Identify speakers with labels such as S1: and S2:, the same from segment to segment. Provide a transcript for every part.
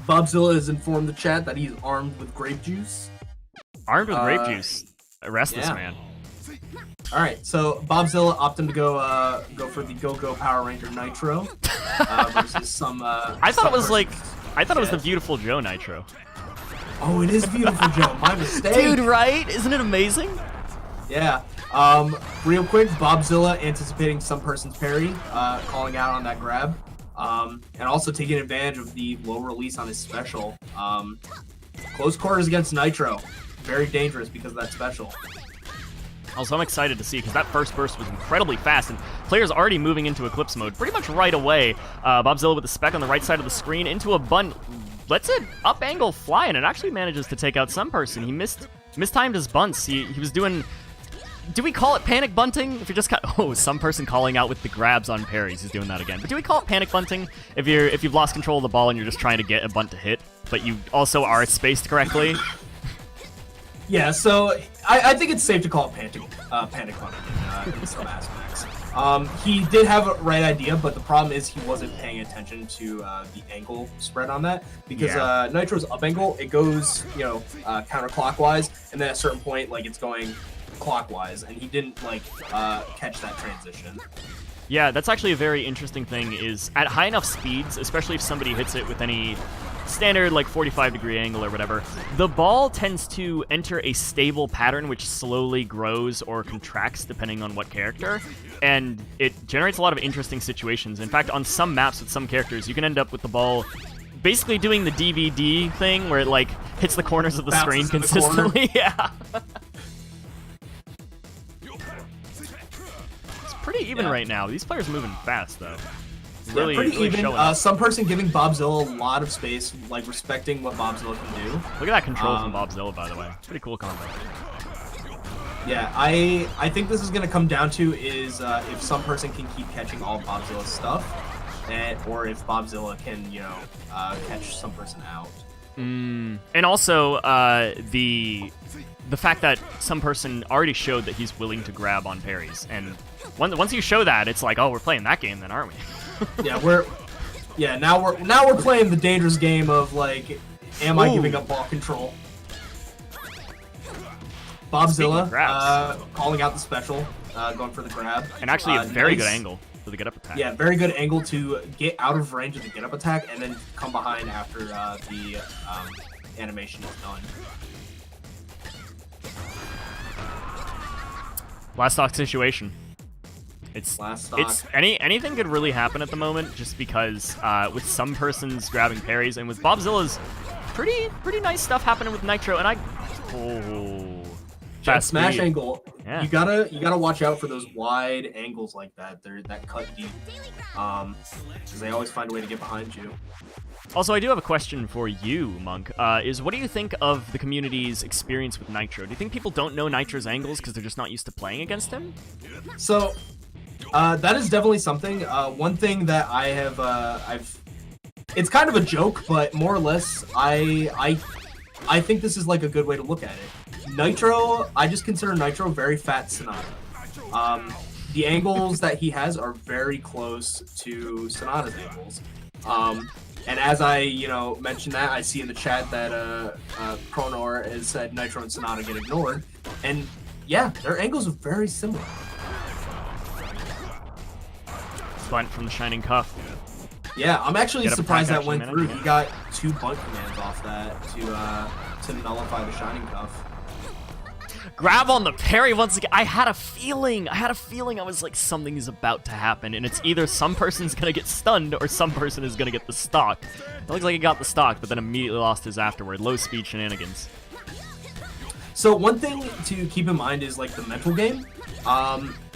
S1: Bobzilla has informed the chat that he's armed with grape juice.
S2: Armed with grape juice. Arrest this man.
S1: All right, so Bobzilla opting to go for the Go-Go Power Ranger Nitro versus some.
S2: I thought it was like, I thought it was the Beautiful Joe Nitro.
S1: Oh, it is Beautiful Joe. My mistake.
S2: Dude, right? Isn't it amazing?
S1: Yeah. Real quick, Bobzilla anticipating some person's parry, calling out on that grab, and also taking advantage of the low release on his special. Close quarters against Nitro. Very dangerous because of that special.
S2: Also, I'm excited to see, because that first burst was incredibly fast, and players already moving into Eclipse mode pretty much right away. Bobzilla with the spec on the right side of the screen into a bun. Lets it up angle fly, and it actually manages to take out some person. He mistimed his bunts. He was doing... Do we call it panic bunting? If you're just some person calling out with the grabs on parries. He's doing that again. But do we call it panic bunting if you've lost control of the ball and you're just trying to get a bunt to hit, but you also are spaced correctly?
S1: Yeah, so I think it's safe to call it panic bunting in some aspects. He did have a right idea, but the problem is he wasn't paying attention to the angle spread on that, because Nitro's up angle, it goes counterclockwise, and then at a certain point, like, it's going clockwise, and he didn't catch that transition.
S2: Yeah, that's actually a very interesting thing, is at high enough speeds, especially if somebody hits it with any standard 45-degree angle or whatever, the ball tends to enter a stable pattern which slowly grows or contracts depending on what character, and it generates a lot of interesting situations. In fact, on some maps with some characters, you can end up with the ball basically doing the DVD thing where it hits the corners of the screen consistently. Yeah. It's pretty even right now. These players are moving fast though. Really,
S1: pretty
S2: really
S1: even. Some person giving Bobzilla a lot of space, respecting what Bobzilla can do.
S2: Look at that control from Bobzilla, by the way. Pretty cool combo.
S1: Yeah, I think this is going to come down to is if some person can keep catching all Bobzilla's stuff, or if Bobzilla can, catch some person out.
S2: And also, the fact that some person already showed that he's willing to grab on parries, and once you show that, it's like, oh, we're playing that game then, aren't we?
S1: Now we're playing the dangerous game of am I giving up ball control? Bobzilla calling out the special, going for the grab,
S2: and actually a very good angle for the get-up attack.
S1: Yeah, very good angle to get out of range of the get-up attack and then come behind after the animation is done.
S2: Last stock situation. Anything could really happen at the moment, just because with some persons grabbing parries, and with Bobzilla's pretty nice stuff happening with Nitro, and fast
S1: smash
S2: speed.
S1: Angle.
S2: Yeah.
S1: You gotta watch out for those wide angles like that. That cut deep, because they always find a way to get behind you.
S2: Also, I do have a question for you, Monk. Is what do you think of the community's experience with Nitro? Do you think people don't know Nitro's angles because they're just not used to playing against him?
S1: So. That is definitely something. One thing that I have, it's kind of a joke, but more or less, I think this is a good way to look at it. Nitro, I just consider Nitro very fat Sonata. The angles that he has are very close to Sonata's angles. And as I, mentioned that, I see in the chat that Kronor has said Nitro and Sonata get ignored, and yeah, their angles are very similar.
S2: Bunt from the Shining Cuff.
S1: Yeah, I'm actually surprised that went through. He got 2 bunt commands off that to nullify the Shining Cuff.
S2: Grab on the parry once again. I had a feeling. I was like, something is about to happen, and it's either some person's gonna get stunned or some person is gonna get the stock. It looks like he got the stock, but then immediately lost his afterward. Low speed shenanigans.
S1: So one thing to keep in mind is the mental game.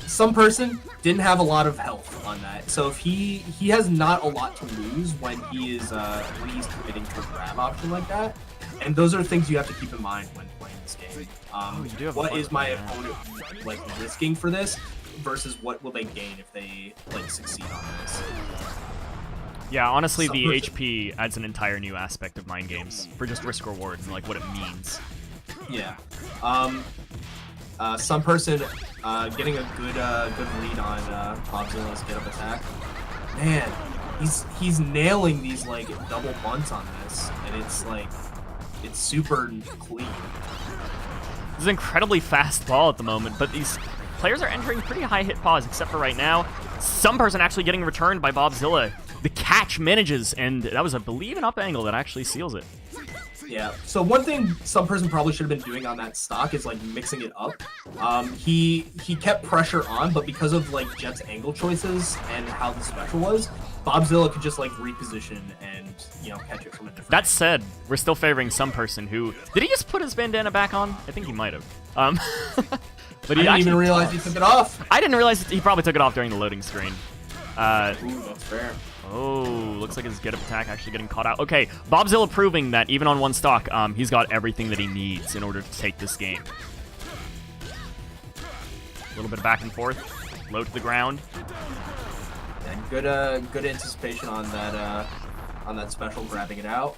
S1: Some person didn't have a lot of health on that, so if he has not a lot to lose when he's committing to a grab option like that, and those are things you have to keep in mind when playing this game. What is my opponent risking for this versus what will they gain if they succeed on this?
S2: Yeah, honestly, the HP adds an entire new aspect of mind games for just risk reward and what it means.
S1: Yeah. Some person getting a good lead on Bobzilla's get-up attack. Man, he's nailing these like double bunts on this, and it's like it's super clean.
S2: This is an incredibly fast ball at the moment, but these players are entering pretty high hit pause, except for right now. Some person actually getting returned by Bobzilla. The catch manages, and that was, I believe, an up angle that actually seals it.
S1: Yeah, so one thing some person probably should have been doing on that stock is like mixing it up. He kept pressure on, but because of like Jet's angle choices and how the special was, Bobzilla could just like reposition and, you know, catch it from a different
S2: That
S1: angle.
S2: said, we're still favoring some person who... Did he just put his bandana back on? I think he might have. But
S1: I
S2: he
S1: didn't even realize he took it off.
S2: I didn't realize he probably took it off during the loading screen.
S1: Ooh, that's fair.
S2: Oh, looks like his get-up attack actually getting caught out. Okay, Bobzilla proving that even on one stock, he's got everything that he needs in order to take this game. A little bit of back and forth. Low to the ground.
S1: And good anticipation on that special, grabbing it out.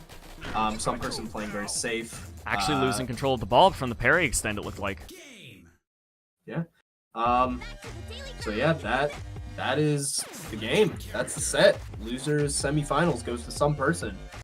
S1: Some person playing very safe.
S2: Actually losing control of the ball from the parry extend, it looked like.
S1: Yeah. So yeah, that is the game. That's the set. Losers semifinals goes to some person.